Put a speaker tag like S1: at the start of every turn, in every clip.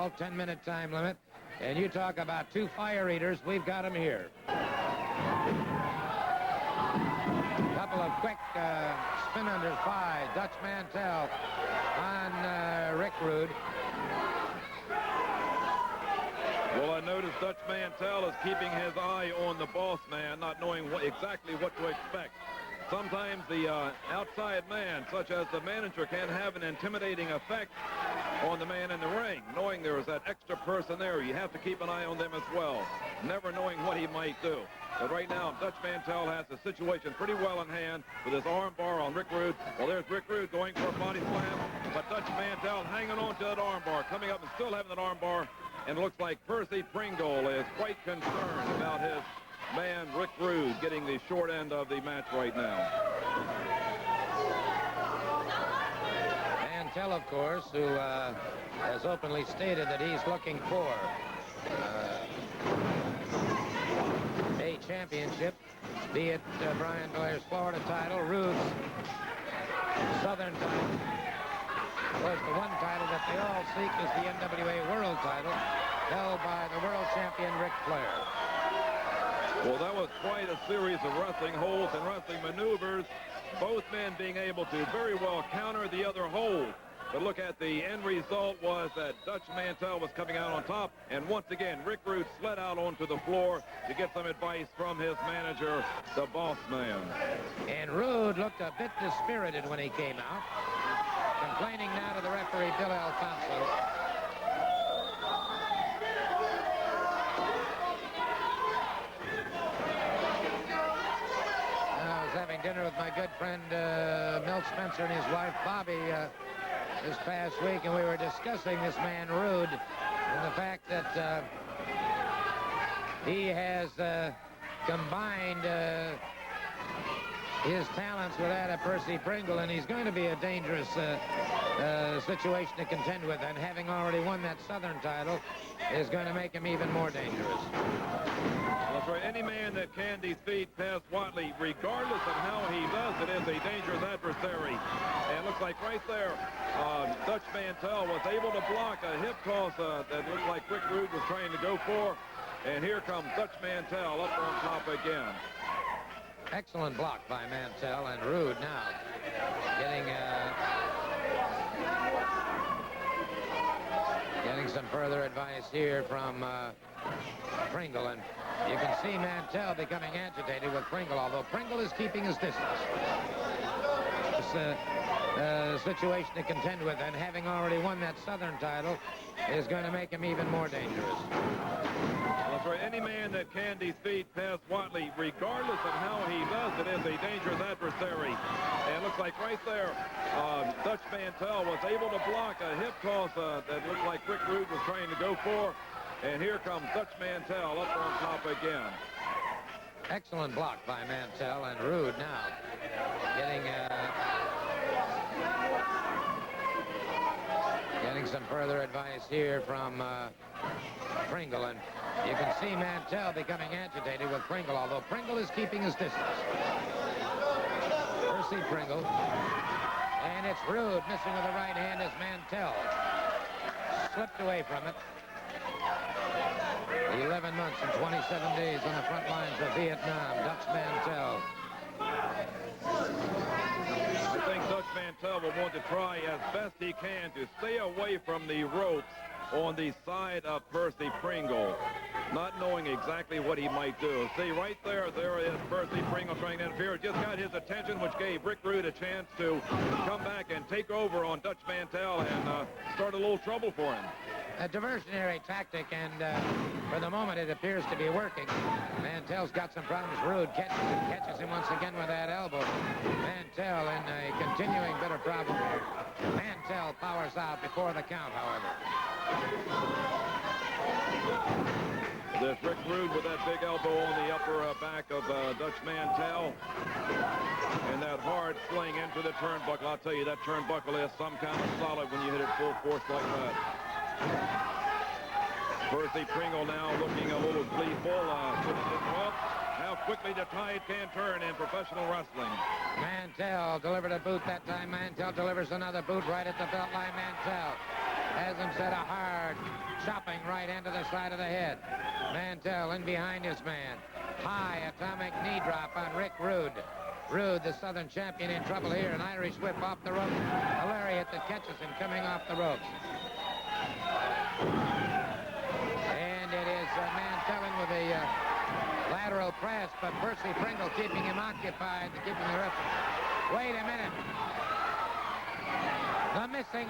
S1: fall, 10-minute time limit. And you talk about two fire eaters, we've got them here. Couple of quick spin under 5. Dutch Mantel on Rick Rude.
S2: Well, I noticed Dutch Mantel is keeping his eye on the boss man, not knowing exactly what to expect. Sometimes the outside man, such as the manager, can have an intimidating effect on the man in the ring. Knowing there is that extra person there, you have to keep an eye on them as well, never knowing what he might do. But right now, Dutch Mantel has the situation pretty well in hand with his arm bar on Rick Rude. Well, there's Rick Rude going for a body slam, but Dutch Mantel hanging on to that arm bar, coming up and still having that arm bar. And it looks like Percy Pringle is quite concerned about his man, Rick Rude, getting the short end of the match right now.
S1: Mantel, of course, who has openly stated that he's looking for a championship, be it Brian Blair's Florida title, Rude's Southern title. Of course, the one title that they all seek is the NWA World title, held by the world champion Ric Flair.
S2: Well, that was quite a series of wrestling holds and wrestling maneuvers, both men being able to very well counter the other hold. But look at the end result was that Dutch Mantel was coming out on top, and once again, Rick Rude slid out onto the floor to get some advice from his manager, the boss man.
S1: And Rude looked a bit dispirited when he came out, complaining now to the referee, Bill Alfonso. I was having dinner with my good friend Milt Spencer and his wife Bobby this past week, and we were discussing this man Rude and the fact that he has combined his talents with that of Percy Pringle, and he's going to be a dangerous situation to contend with, and having already won that Southern title is going to make him even more dangerous.
S2: That's right. Any man that can defeat Paz Whatley, regardless of how he does it, is a dangerous adversary. And looks like right there, Dutch Mantel was able to block a hip toss that looked like Rick Rude was trying to go for. And here comes Dutch Mantel up on top again.
S1: Excellent block by Mantel, and Rude now getting some further advice here from Pringle, and you can see Mantel becoming agitated with Pringle, although Pringle is keeping his distance. This situation to contend with, and having already won that Southern title is going to make him even more dangerous.
S2: That's right. Any man that can defeat Paz Whatley, regardless of how he does it, is a dangerous adversary. And looks like right there, Dutch Mantel was able to block a hip toss that looked like Rick Rude was trying to go for. And here comes Dutch Mantel up on top again.
S1: Excellent block by Mantel, and Rude now getting some further advice here from Pringle, and you can see Mantel becoming agitated with Pringle, although Pringle is keeping his distance. Percy Pringle, and it's Rude missing with the right hand as Mantel slipped away from it. 11 months and 27 days on the front lines of Vietnam. Dutch Mantel.
S2: I think Dutch Mantel will want to try as best he can to stay away from the ropes on the side of Percy Pringle, not knowing exactly what he might do. See, right there is Percy Pringle trying to interfere. Just got his attention, which gave Rick Rude a chance to come back and take over on Dutch Mantel and start a little trouble for him.
S1: A diversionary tactic, and for the moment it appears to be working. Mantel's got some problems. Rude catches him once again with that elbow. Mantel in a continuing bit of problem. Mantel powers out before the count, however.
S2: This Rick Rude with that big elbow on the upper back of Dutch Mantel. And that hard swing into the turnbuckle. I'll tell you, that turnbuckle is some kind of solid when you hit it full force like that. Percy Pringle now looking a little gleeful. Well, how quickly the tide can turn in professional wrestling.
S1: Mantel delivered a boot that time. Mantel delivers another boot right at the belt line. Mantel has him set a hard right hand to the side of the head. Mantel in behind his man. High atomic knee drop on Rick Rude. Rude, the Southern champion, in trouble here. An Irish whip off the ropes. A lariat that catches him coming off the ropes. And it is Mantel with a lateral press, but Percy Pringle keeping him occupied, keeping the ref. Wait a minute. The missing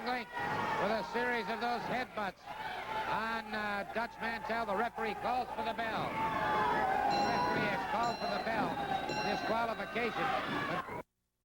S1: link with a series of those headbutts on Dutch Mantel. The referee calls for the bell. The referee has called for the bell. Disqualification.